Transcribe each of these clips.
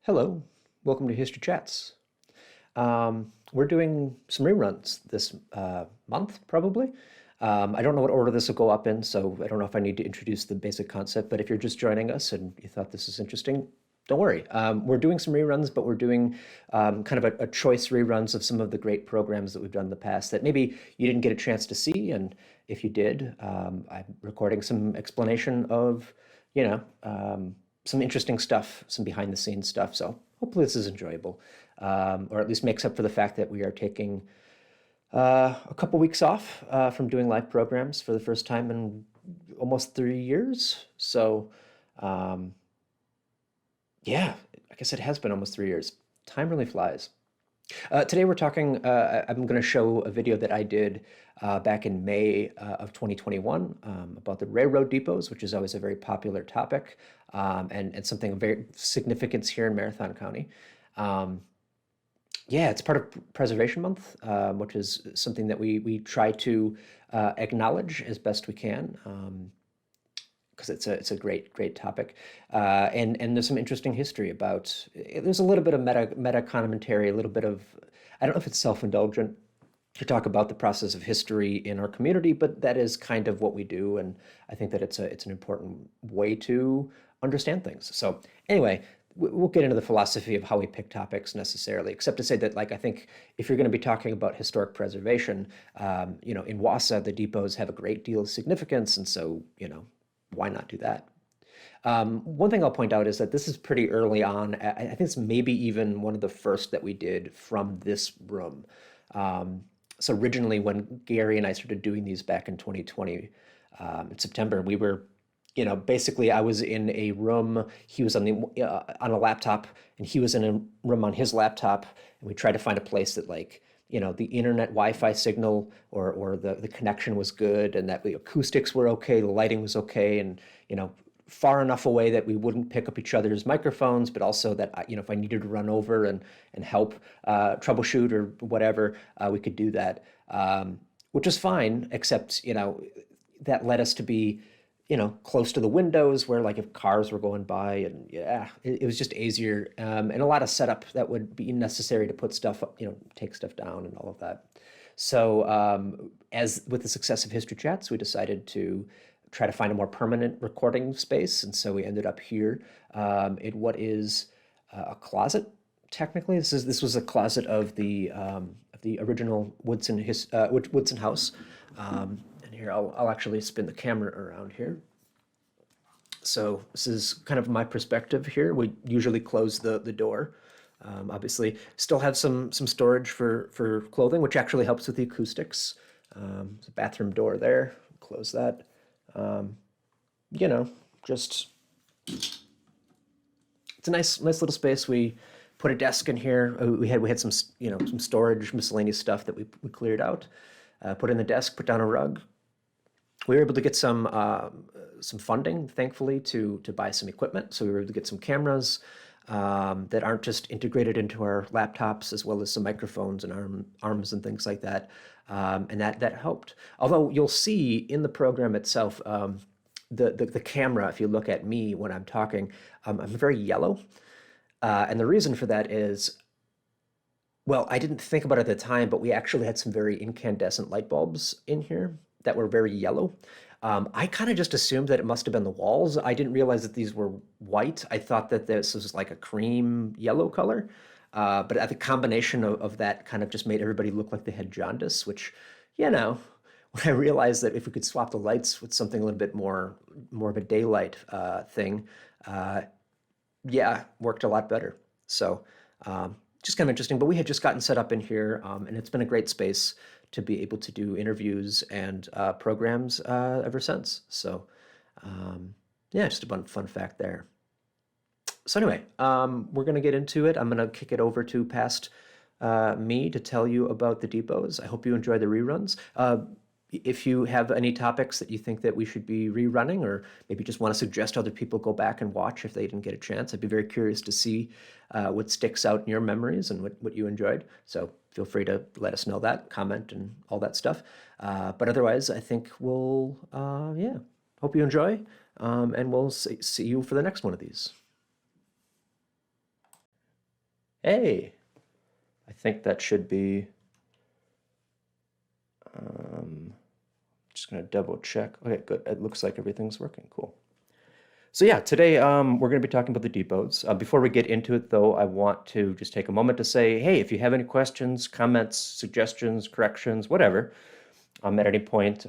Hello, welcome to History Chats. We're doing some reruns this month, probably. I don't know what order this will go up in, so I don't know if I need to introduce the basic concept, but if you're just joining us and you thought this is interesting, don't worry. We're doing some reruns, but we're doing kind of a choice reruns of some of the great programs that we've done in the past that maybe you didn't get a chance to see, and if you did, I'm recording some explanation of, some interesting stuff, some behind the scenes stuff. So hopefully this is enjoyable, or at least makes up for the fact that we are taking a couple weeks off from doing live programs for the first time in almost 3 years. So yeah, I guess it has been almost 3 years. Time really flies. Today we're talking, I'm going to show a video that I did back in May of 2021 about the railroad depots, which is always a very popular topic and something of very significance here in Marathon County. Yeah, it's part of Preservation Month, which is something that we try to acknowledge as best we can. Because it's a great topic, and there's some interesting history about. There's a little bit of meta commentary, a little bit of, I don't know if it's self-indulgent to talk about the process of history in our community, but that is kind of what we do, and I think that it's an important way to understand things. So anyway, we'll get into the philosophy of how we pick topics necessarily, except to say that, like, I think if you're going to be talking about historic preservation, in Wausau, the depots have a great deal of significance, and so why not do that? One thing I'll point out is that this is pretty early on. I think it's maybe even one of the first that we did from this room. So originally, when Gary and I started doing these back in 2020, in September, we were, basically I was in a room, he was on a laptop, and he was in a room on his laptop, and we tried to find a place that, like, the internet Wi-Fi signal or the connection was good, and that the acoustics were okay, the lighting was okay, and far enough away that we wouldn't pick up each other's microphones, but also that if I needed to run over and help troubleshoot or whatever, we could do that, which was fine, except that led us to be close to the windows where, like, if cars were going by, and yeah, it was just easier, and a lot of setup that would be necessary to put stuff up, take stuff down and all of that. So as with the success of History Chats, we decided to try to find a more permanent recording space, and so we ended up here in what is a closet. Technically, this was a closet of the original Woodson house. And here, I'll actually spin the camera around here. So this is kind of my perspective here. We usually close the door. Obviously, still have some storage for clothing, which actually helps with the acoustics. There's a bathroom door there. Close that. Just it's a nice little space. We put a desk in here. We had some some storage, miscellaneous stuff that we cleared out. Put in the desk. Put down a rug. We were able to get some funding, thankfully, to buy some equipment. So we were able to get some cameras that aren't just integrated into our laptops, as well as some microphones and arms and things like that. And that helped. Although you'll see in the program itself, the camera, if you look at me when I'm talking, I'm very yellow. And the reason for that is, well, I didn't think about it at the time, but we actually had some very incandescent light bulbs in here that were very yellow. I kind of just assumed that it must have been the walls. I didn't realize that these were white. I thought that this was like a cream yellow color. But the combination of that kind of just made everybody look like they had jaundice, which, when I realized that if we could swap the lights with something a little bit more of a daylight thing, yeah, worked a lot better. So just kind of interesting. But we had just gotten set up in here, and it's been a great space to be able to do interviews and programs ever since. So yeah, just a fun fact there. So anyway, we're going to get into it. I'm going to kick it over to past me to tell you about the depots. I hope you enjoy the reruns. If you have any topics that you think that we should be rerunning, or maybe just want to suggest other people go back and watch if they didn't get a chance, I'd be very curious to see what sticks out in your memories and what you enjoyed. So feel free to let us know that, comment, and all that stuff. But otherwise, I think we'll, yeah, hope you enjoy, and we'll see you for the next one of these. Hey, I think that should be, just gonna double check. Okay, good. It looks like everything's working. Cool. So yeah, today we're going to be talking about the depots. Before we get into it, though, I want to just take a moment to say, hey, if you have any questions, comments, suggestions, corrections, whatever, at any point,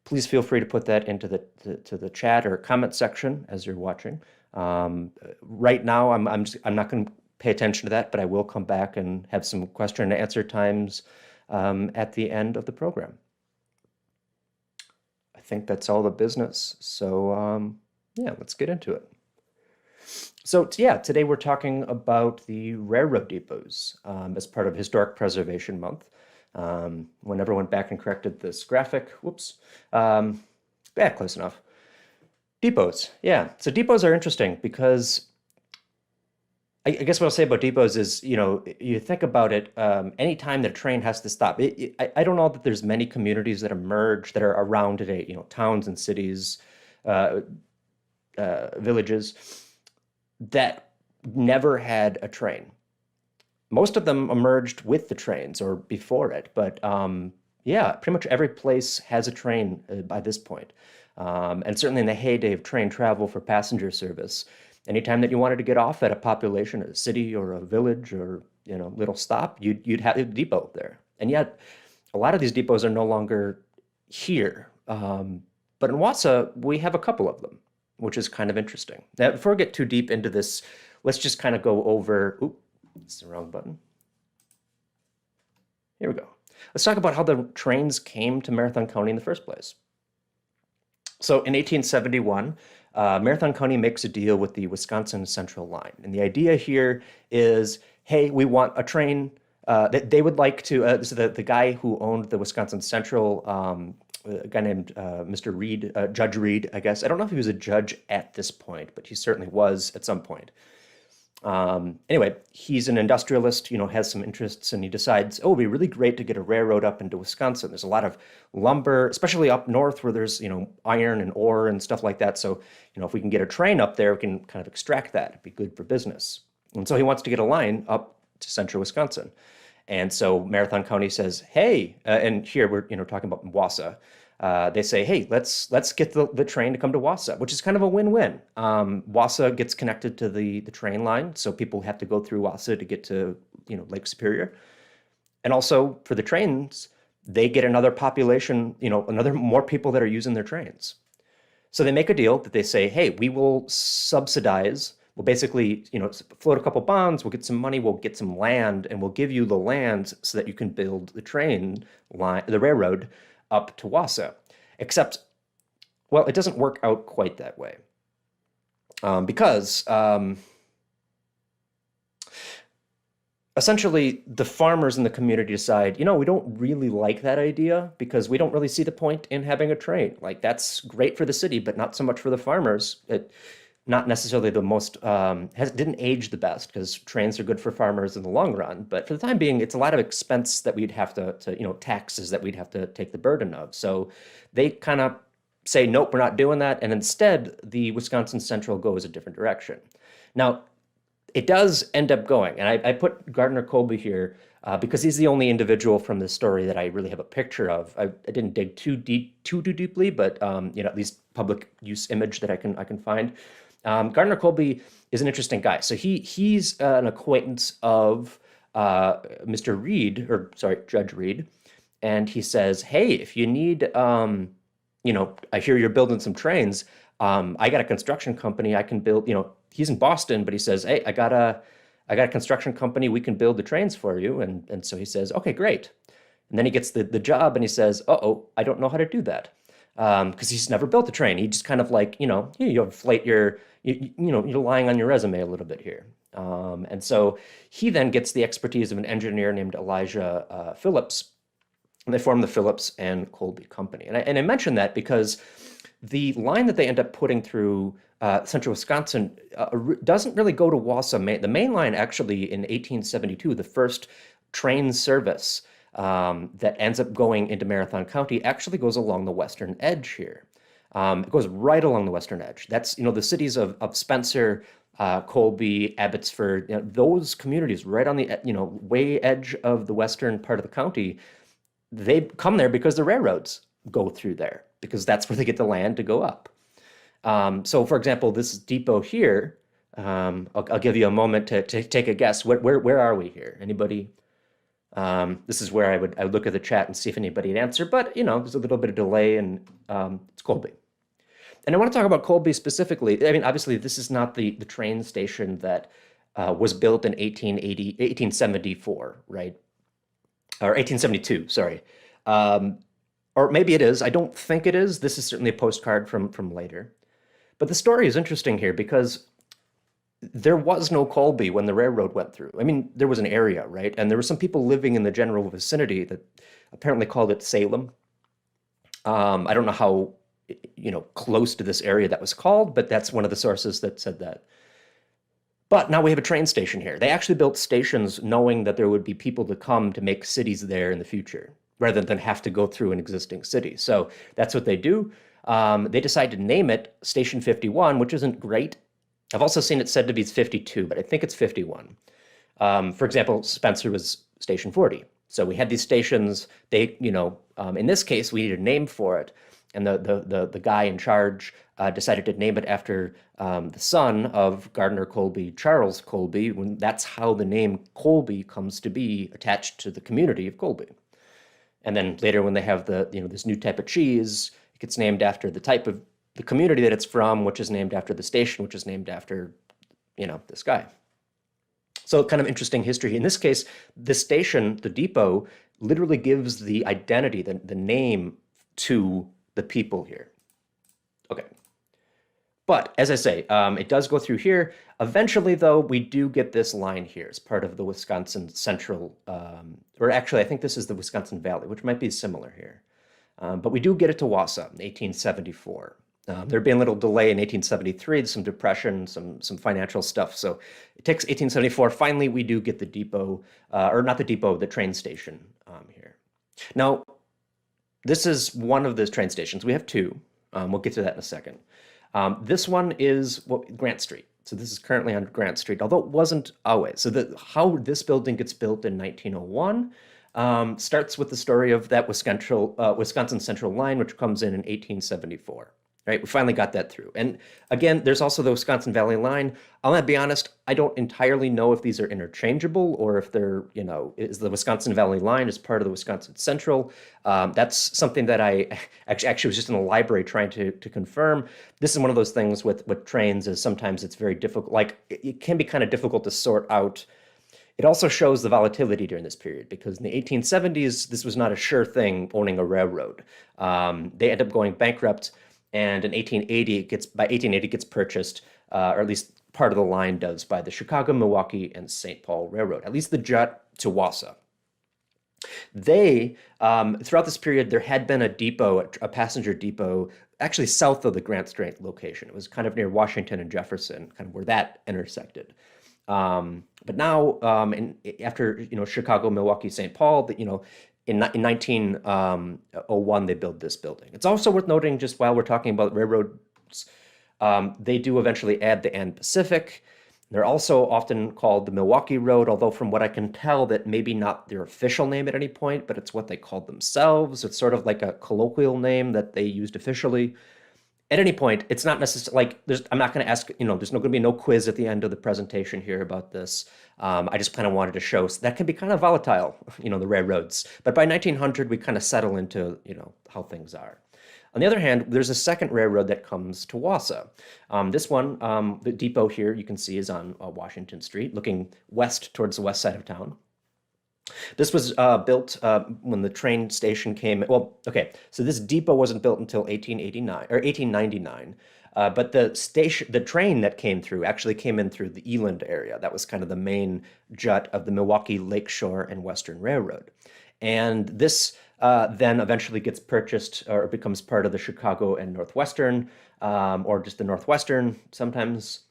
please feel free to put that into the chat or comment section as you're watching. Right now, I'm not going to pay attention to that, but I will come back and have some question and answer times at the end of the program. I think that's all the business. So yeah, let's get into it. So yeah, today we're talking about the railroad depots as part of Historic Preservation Month. When everyone back and corrected this graphic, whoops, yeah, close enough. Depots, yeah. So depots are interesting because I guess what I'll say about depots is, you think about it, anytime that a train has to stop, I don't know that there's many communities that emerge that are around today, towns and cities, villages that never had a train. Most of them emerged with the trains or before it, but yeah, pretty much every place has a train by this point. And certainly in the heyday of train travel for passenger service, anytime that you wanted to get off at a population, a city or a village or little stop, you'd have a depot there. And yet, a lot of these depots are no longer here. But in Wausau, we have a couple of them, which is kind of interesting. Now, before we get too deep into this, let's just kind of go over. Oop, it's the wrong button. Here we go. Let's talk about how the trains came to Marathon County in the first place. So in 1871, Marathon County makes a deal with the Wisconsin Central Line. And the idea here is, hey, we want a train that they would like to, so the guy who owned the Wisconsin Central, a guy named Mr. Reed, Judge Reed, I guess. I don't know if he was a judge at this point, but he certainly was at some point. Anyway, he's an industrialist, has some interests, and he decides, oh, it'd be really great to get a railroad up into Wisconsin. There's a lot of lumber, especially up north where there's, iron and ore and stuff like that. So, if we can get a train up there, we can kind of extract that. It'd be good for business. And so he wants to get a line up to central Wisconsin. And so Marathon County says, hey, and here we're, talking about Wausau. They say, hey, let's get the train to come to Wausau, which is kind of a win-win. Wausau gets connected to the train line, so people have to go through Wausau to get to Lake Superior. And also for the trains, they get another population, more people that are using their trains. So they make a deal that they say, hey, we will subsidize. We'll basically, float a couple bonds, we'll get some money, we'll get some land, and we'll give you the land so that you can build the train line, the railroad, up to Wausau. Except, well, it doesn't work out quite that way. Because essentially the farmers in the community decide, we don't really like that idea because we don't really see the point in having a train. Like, that's great for the city, but not so much for the farmers. Not necessarily the most, didn't age the best because trains are good for farmers in the long run. But for the time being, it's a lot of expense that we'd have to taxes that we'd have to take the burden of. So they kind of say, nope, we're not doing that. And instead, the Wisconsin Central goes a different direction. Now, it does end up going, and I put Gardner Colby here because he's the only individual from this story that I really have a picture of. I didn't dig too deeply, but at least public use image that I can find. Gardner Colby is an interesting guy. So he's an acquaintance of Mr. Reed, or sorry, Judge Reed, and he says, hey, if you need, I hear you're building some trains. I got a construction company. I can build. He's in Boston, but he says, hey, I got a construction company. We can build the trains for you. And so he says, okay, great. And then he gets the job, and he says, uh-oh, I don't know how to do that. Because he's never built a train. He just kind of like, you inflate you're lying on your resume a little bit here. And so he then gets the expertise of an engineer named Elijah Phillips, and they form the Phillips and Colby Company. And I mention that because the line that they end up putting through central Wisconsin doesn't really go to Wausau. The main line actually in 1872, the first train service that ends up going into Marathon County actually goes along the western edge here. It goes right along the western edge. That's, the cities of Spencer, Colby, Abbotsford, those communities right on the way edge of the western part of the county, they come there because the railroads go through there because that's where they get the land to go up. So, for example, this depot here, I'll give you a moment to take a guess. Where are we here? Anybody? This is where I would look at the chat and see if anybody would answer. But there's a little bit of delay, and it's Colby. And I want to talk about Colby specifically. I mean, obviously, this is not the train station that was built in 1874, right? Or 1872, sorry. Or maybe it is. I don't think it is. This is certainly a postcard from later. But the story is interesting here because there was no Colby when the railroad went through. I mean, there was an area, right? And there were some people living in the general vicinity that apparently called it Salem. I don't know how, close to this area that was called, but that's one of the sources that said that. But now we have a train station here. They actually built stations knowing that there would be people to come to make cities there in the future, rather than have to go through an existing city. So that's what they do. They decided to name it Station 51, which isn't great. I've also seen it said to be 52, but I think it's 51. For example, Spencer was Station 40. So we had these stations. They, in this case, we needed a name for it, and the guy in charge decided to name it after the son of Gardner Colby, Charles Colby. When that's how the name Colby comes to be attached to the community of Colby. And then later, when they have this new type of cheese, it gets named after the type of the community that it's from, which is named after the station, which is named after, this guy. So kind of interesting history. In this case, the station, the depot, literally gives the identity, the name to the people here. Okay. But as I say, it does go through here. Eventually, though, we do get this line here as part of the Wisconsin Central, or actually, I think this is the Wisconsin Valley, which might be similar here. But we do get it to Wausau in 1874. There'd been a little delay in 1873, some depression, some financial stuff. So it takes 1874. Finally, we do get the depot, or not the depot, the train station here. Now, this is one of the train stations. We have two. We'll get to that in a second. This one is Grant Street. So this is currently on Grant Street, although it wasn't always. So how this building gets built in 1901 starts with the story of that Wisconsin Central line, which comes in 1874. Right, we finally got that through. And again, there's also the Wisconsin Valley line. I'll be honest, I don't entirely know if these are interchangeable or if they're, is the Wisconsin Valley line as part of the Wisconsin Central. That's something that I actually was just in the library trying to confirm. This is one of those things with trains is sometimes it's very difficult. Like it can be kind of difficult to sort out. It also shows the volatility during this period because in the 1870s, this was not a sure thing owning a railroad. They end up going bankrupt. And in 1880, by 1880, it gets purchased, or at least part of the line does, by the Chicago, Milwaukee, and St. Paul Railroad, at least the jut to Wausau. They, throughout this period, there had been a depot, a passenger depot, actually south of the Grant Street location. It was kind of near Washington and Jefferson, kind of where that intersected. But now, after Chicago, Milwaukee, St. Paul, in 1901, they built this building. It's also worth noting, just while we're talking about railroads, they do eventually add the and Pacific. They're also often called the Milwaukee Road, although from what I can tell, that maybe not their official name at any point, but it's what they called themselves. It's sort of like a colloquial name that they used officially. At any point, it's not necessarily like I'm not going to ask, there's going to be no quiz at the end of the presentation here about this. I just kind of wanted to show so that can be kind of volatile, the railroads. But by 1900, we kind of settle into, how things are. On the other hand, there's a second railroad that comes to Wausau. This one, the depot here, you can see is on Washington Street, looking west towards the west side of town. This was built when the train station came. Well, okay, so this depot wasn't built until 1889 or 1899. But the train that came through actually came in through the Eland area. That was kind of the main jut of the Milwaukee Lakeshore and Western Railroad. And this then eventually gets purchased or becomes part of the Chicago and Northwestern, or just the Northwestern sometimes.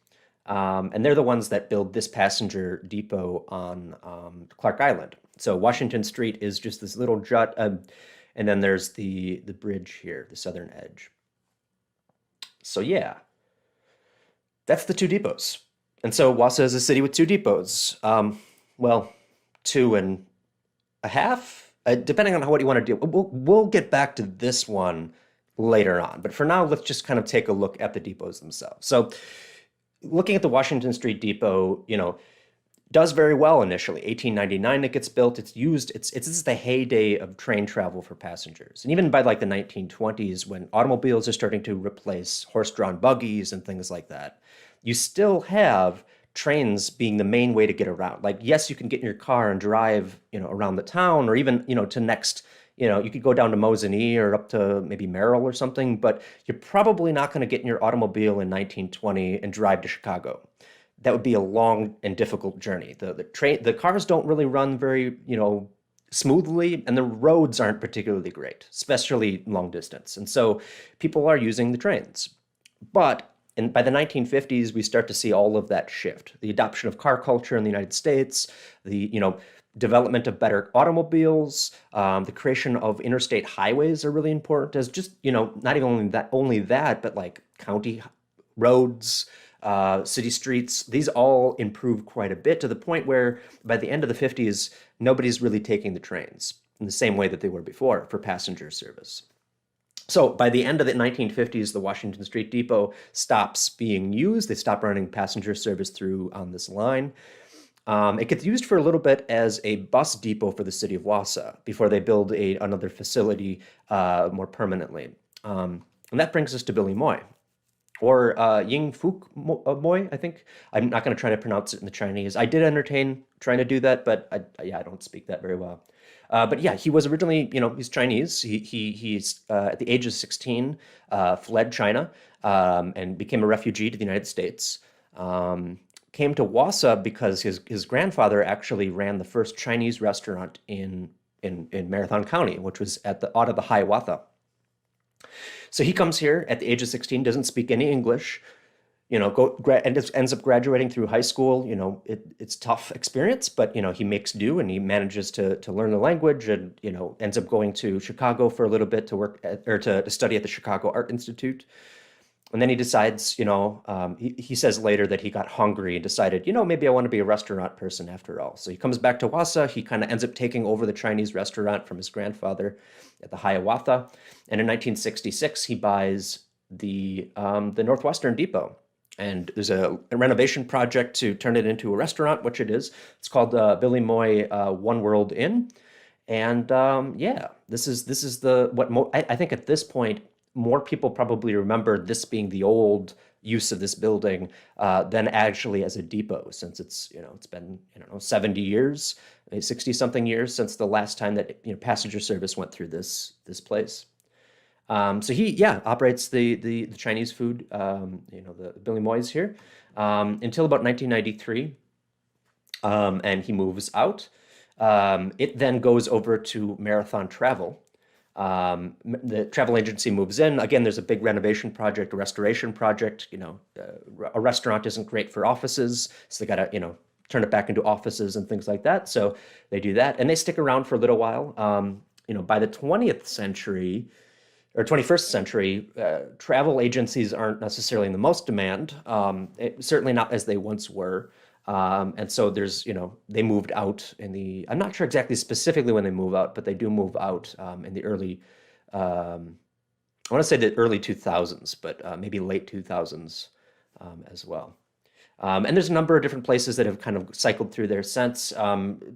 And they're the ones that build this passenger depot on Clark Island. So Washington Street is just this little jut, and then there's the bridge here, the southern edge. So yeah, that's the two depots. And so Wausau is a city with two depots. Well, two and a half, depending on what you want to do. We'll get back to this one later on. But for now, let's just kind of take a look at the depots themselves. So looking at the Washington Street Depot, does very well initially. 1899 it gets built. It's used. It's the heyday of train travel for passengers. And even by like the 1920s, when automobiles are starting to replace horse-drawn buggies and things like that, you still have trains being the main way to get around. Like, yes, you can get in your car and drive, around the town, or even, to next, you could go down to Mosinee or up to maybe Merrill or something, but you're probably not going to get in your automobile in 1920 and drive to Chicago. That would be a long and difficult journey. The cars don't really run very, smoothly, and the roads aren't particularly great, especially long distance. And so people are using the trains. But by the 1950s, we start to see all of that shift. The adoption of car culture in the United States, the development of better automobiles, the creation of interstate highways are really important as just, not even only that, but like county roads, city streets. These all improved quite a bit to the point where by the end of the 50s, nobody's really taking the trains in the same way that they were before for passenger service. So by the end of the 1950s, the Washington Street Depot stops being used. They stop running passenger service through on this line. It gets used for a little bit as a bus depot for the city of Wausau before they build another facility more permanently. And that brings us to Billy Moy, or Ying Fuk Moy, I think. I'm not going to try to pronounce it in the Chinese. I did entertain trying to do that, but I don't speak that very well. But yeah, he was originally, he's Chinese. He's at the age of 16, fled China and became a refugee to the United States. Came to Wausau because his grandfather actually ran the first Chinese restaurant in Marathon County, which was out of the Hiawatha. So he comes here at the age of 16, doesn't speak any English, ends up graduating through high school. It's tough experience, but, he makes do and he manages to learn the language and, ends up going to Chicago for a little bit to work or to study at the Chicago Art Institute. And then he decides, he says later that he got hungry and decided, maybe I want to be a restaurant person after all. So he comes back to Wausau. He kind of ends up taking over the Chinese restaurant from his grandfather at the Hiawatha. And in 1966, he buys the Northwestern Depot. And there's a renovation project to turn it into a restaurant, which it is. It's called Billy Moy One World Inn. And yeah, this is I think at this point, more people probably remember this being the old use of this building than actually as a depot, since it's been 70 years, 60 something years since the last time that passenger service went through this place. So he operates the Chinese food, the Billy Moy's here until about 1993, and he moves out. It then goes over to Marathon Travel. The travel agency moves in. Again, there's a big renovation project, a restoration project. A restaurant isn't great for offices, so they got to, turn it back into offices and things like that. So they do that, and they stick around for a little while. By the 20th century or 21st century, travel agencies aren't necessarily in the most demand, certainly not as they once were. And so there's, they moved out I'm not sure exactly specifically when they move out, but they do move out in the early, I want to say the early 2000s, but maybe late 2000s as well. And there's a number of different places that have kind of cycled through there since.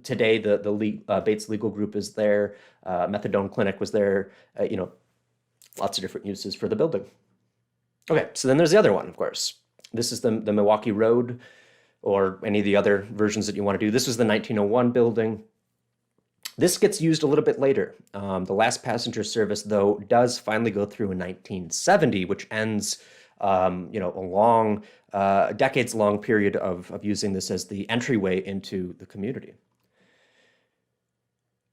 Today, the Bates Legal Group is there, Methadone Clinic was there, lots of different uses for the building. Okay, so then there's the other one, of course. This is the Milwaukee Road, or any of the other versions that you want to do. This was the 1901 building. This gets used a little bit later. The last passenger service, though, does finally go through in 1970, which ends, a long, decades-long period of using this as the entryway into the community.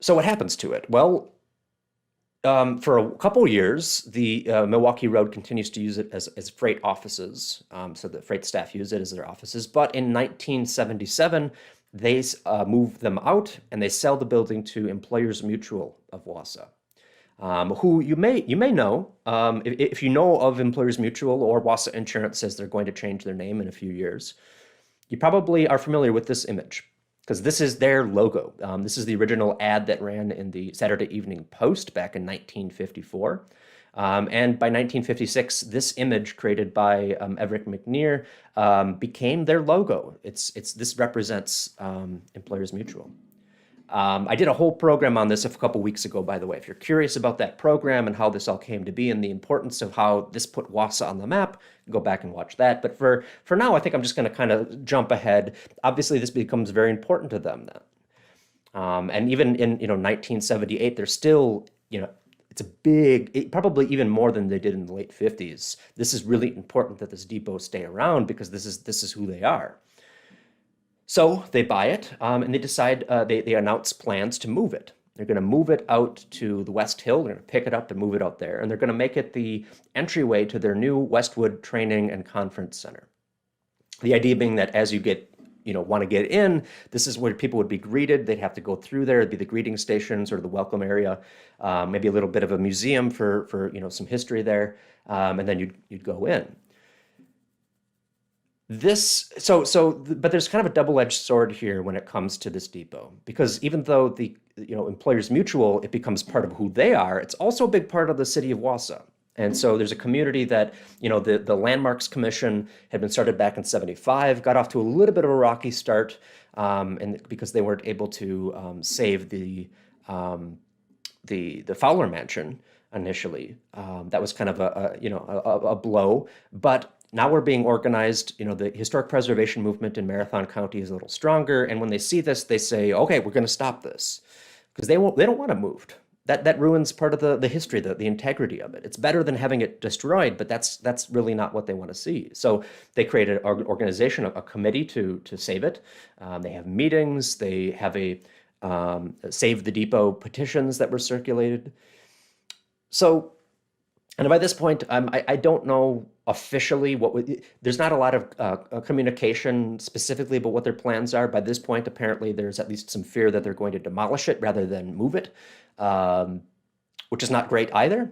So what happens to it? Well, for a couple years, the Milwaukee Road continues to use it as freight offices, so the freight staff use it as their offices. But in 1977, they move them out and they sell the building to Employers Mutual of Wausau, who you may know. If you know of Employers Mutual, or Wausau Insurance says they're going to change their name in a few years. You probably are familiar with this image because this is their logo. This is the original ad that ran in the Saturday Evening Post back in 1954. And by 1956, this image created by Everett McNear became their logo. This represents Employers Mutual. I did a whole program on this a couple weeks ago, by the way. If you're curious about that program and how this all came to be and the importance of how this put Wausau on the map, go back and watch that. But for now, I think I'm just going to kind of jump ahead. Obviously, this becomes very important to them then. And even in 1978, they're still, it's a big, probably even more than they did in the late 50s. This is really important that this depot stay around because this is who they are. So they buy it, and they decide, they announce plans to move it. They're going to move it out to the West Hill. They're going to pick it up and move it out there. And they're going to make it the entryway to their new Westwood Training and Conference Center. The idea being that as you want to get in, this is where people would be greeted. They'd have to go through there. It'd be the greeting station, sort of the welcome area, maybe a little bit of a museum for some history there, and then you'd go in. But there's kind of a double-edged sword here when it comes to this depot, because even though the Employers Mutual, it becomes part of who they are, it's also a big part of the city of Wausau. And so there's a community that, the Landmarks Commission had been started back in '75, got off to a little bit of a rocky start, and because they weren't able to save the Fowler Mansion initially. That was kind of a blow, but now we're being organized. The historic preservation movement in Marathon County is a little stronger, and when they see this, they say, "Okay, we're going to stop this," because they don't want it moved. That ruins part of the history, the integrity of it. It's better than having it destroyed, but that's really not what they want to see. So they created an organization, a committee to save it. They have meetings. They have a Save the Depot petitions that were circulated. So, and by this point, I don't know officially there's not a lot of communication specifically about what their plans are. By this point, apparently there's at least some fear that they're going to demolish it rather than move it, which is not great either.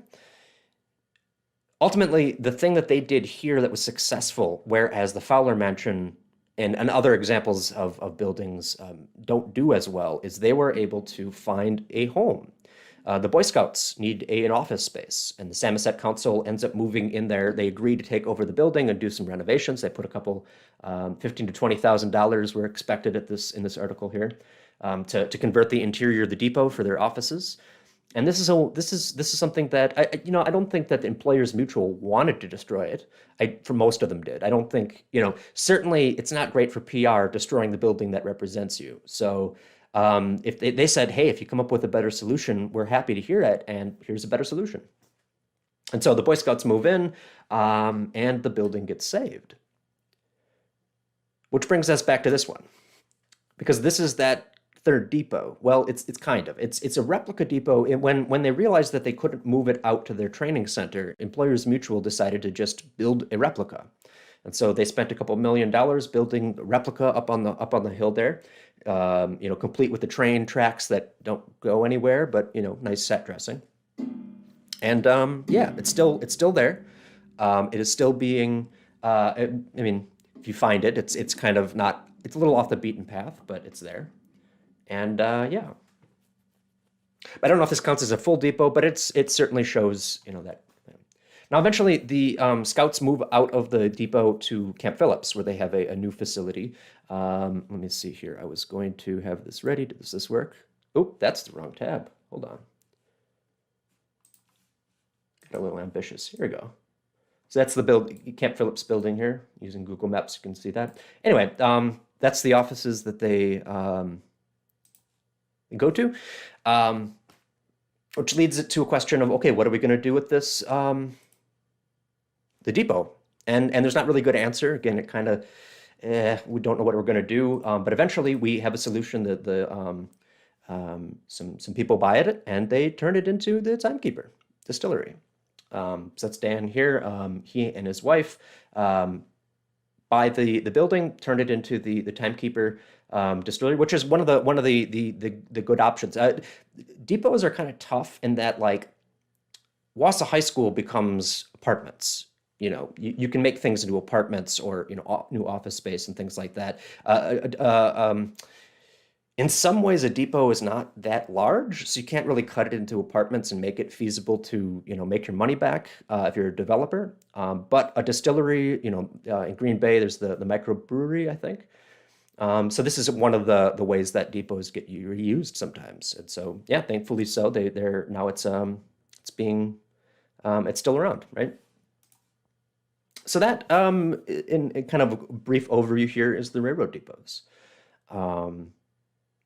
Ultimately, the thing that they did here that was successful, whereas the Fowler Mansion and other examples of buildings don't do as well, is they were able to find a home. The Boy Scouts need an office space, and the Samoset Council ends up moving in there. They agree to take over the building and do some renovations. They put a couple, $15,000 to $20,000 were expected in this article here, to convert the interior of the depot for their offices. And this is something that I don't think that the Employers Mutual wanted to destroy it. For most of them did. I don't think, certainly it's not great for PR destroying the building that represents you. So if they said, "Hey, if you come up with a better solution, we're happy to hear it, and here's a better solution." And so the Boy Scouts move in, and the building gets saved. Which brings us back to this one, because this is that third depot. Well, it's a replica depot. When they realized that they couldn't move it out to their training center, Employers Mutual decided to just build a replica. And so they spent a couple $1 million building a replica up on the hill there, complete with the train tracks that don't go anywhere, but nice set dressing. And it's still there. It is still being. If you find it, it's kind of not. It's a little off the beaten path, but it's there. And yeah. I don't know if this counts as a full depot, but it certainly shows that. Now, eventually, the Scouts move out of the depot to Camp Phillips, where they have a new facility. Let me see here. I was going to have this ready. Does this work? Oh, that's the wrong tab. Hold on. Got a little ambitious. Here we go. So that's the Camp Phillips building here. Using Google Maps, you can see that. Anyway, that's the offices that they go to, which leads it to a question of, okay, what are we going to do with this? The depot, and there's not really a good answer. Again, it kind of we don't know what we're going to do, but eventually we have a solution that some people buy it and they turn it into the Timekeeper Distillery. So that's Dan here. He and his wife buy the building, turn it into the Timekeeper Distillery, which is one of the good options. Depots are kind of tough in that, like, Wausau High School becomes apartments. you can make things into apartments or, new office space and things like that. In some ways, a depot is not that large, so you can't really cut it into apartments and make it feasible to, make your money back if you're a developer. But a distillery, in Green Bay, there's the microbrewery, I think. So this is one of the ways that depots get reused sometimes. And so, yeah, thankfully so. They're now it's being it's still around, right? So that in kind of a brief overview here is the railroad depots. Um,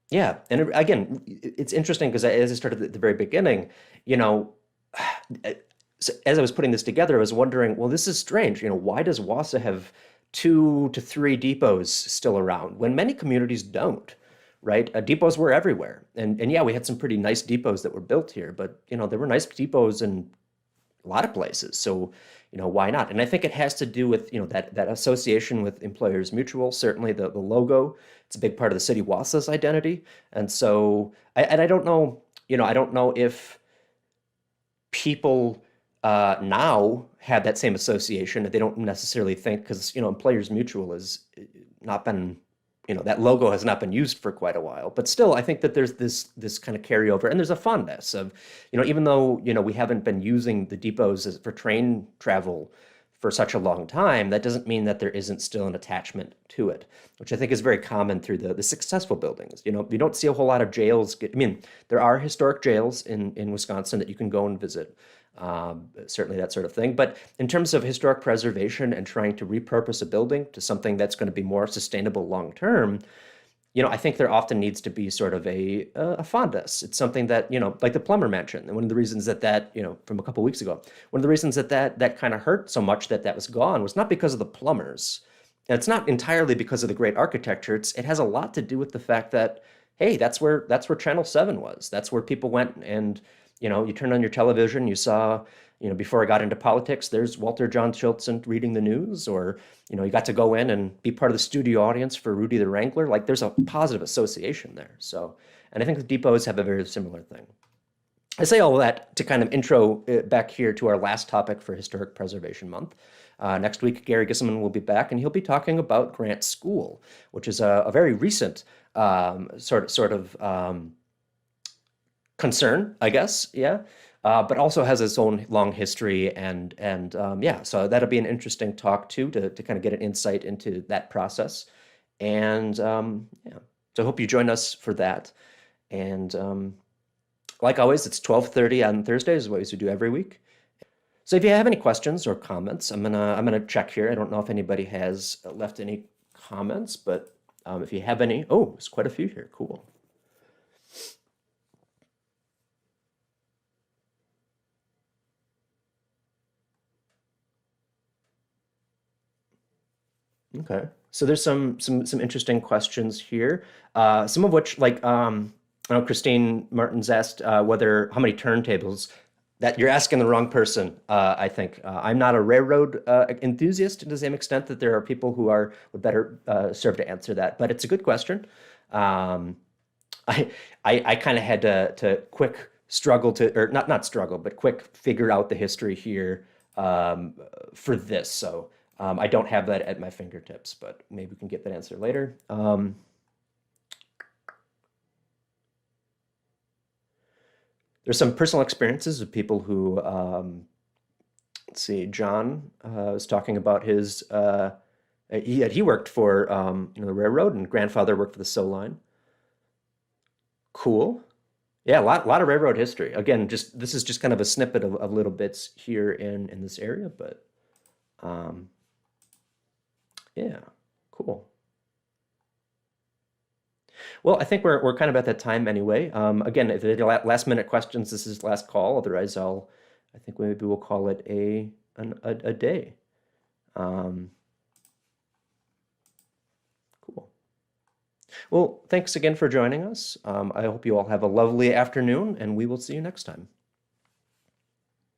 Yeah, and again, it's interesting because as I started at the very beginning, you know, so as I was putting this together, I was wondering, well, this is strange. Why does Wausau have 2 to 3 depots still around when many communities don't, right? Depots were everywhere, and yeah, we had some pretty nice depots that were built here, but there were nice depots in a lot of places. So, why not? And I think it has to do with, that association with Employers Mutual, certainly the logo. It's a big part of the city Wausau's identity. And so, I don't know, I don't know if people now have that same association. They don't necessarily think because, Employers Mutual has not been, that logo has not been used for quite a while. But still, I think that there's this kind of carryover, and there's a fondness of, even though, we haven't been using the depots for train travel for such a long time, that doesn't mean that there isn't still an attachment to it, which I think is very common through the successful buildings. You don't see a whole lot of jails I mean, there are historic jails in Wisconsin that you can go and visit, certainly that sort of thing. But in terms of historic preservation and trying to repurpose a building to something that's going to be more sustainable long term, I think there often needs to be sort of a fondness. It's something that, like the plumber mansion. And one of the reasons that, from a couple of weeks ago, one of the reasons that kind of hurt so much that was gone was not because of the plumbers. And it's not entirely because of the great architecture. It has a lot to do with the fact that, hey, that's where Channel 7 was. That's where people went and, you turned on your television, you saw, before I got into politics, there's Walter John Schultz reading the news, or, you got to go in and be part of the studio audience for Rudy the Wrangler. Like there's a positive association there. So, and I think the depots have a very similar thing. I say all of that to kind of intro back here to our last topic for Historic Preservation Month. Next week, Gary Gisselman will be back, and he'll be talking about Grant School, which is a very recent sort of concern, I guess. Yeah. But also has its own long history, and yeah, so that'll be an interesting talk too to kind of get an insight into that process, and yeah, so I hope you join us for that. And like always, it's 12:30 on Thursdays, as we do every week. So if you have any questions or comments, I'm gonna check here. I don't know if anybody has left any comments, but if you have any, oh, there's quite a few here. Cool. Okay. So there's some interesting questions here. Some of which, like, I know Christine Martins asked whether how many turntables. That you're asking the wrong person, I think. I'm not a railroad enthusiast to the same extent that there are people who would better serve to answer that. But it's a good question. Um, I kind of had to quick struggle to, or not struggle, but quick figure out the history here for this. So I don't have that at my fingertips, but maybe we can get that answer later. There's some personal experiences of people who, let's see, John was talking about his, he worked for the railroad, and grandfather worked for the Soul Line. Cool. Yeah, a lot of railroad history. Again, just this is just kind of a snippet of little bits here in this area, but um, yeah, cool. Well, I think we're kind of at that time anyway. Again, if there are last minute questions, this is last call. Otherwise, I think maybe we'll call it a day. Um, cool. Well, thanks again for joining us. I hope you all have a lovely afternoon, and we will see you next time.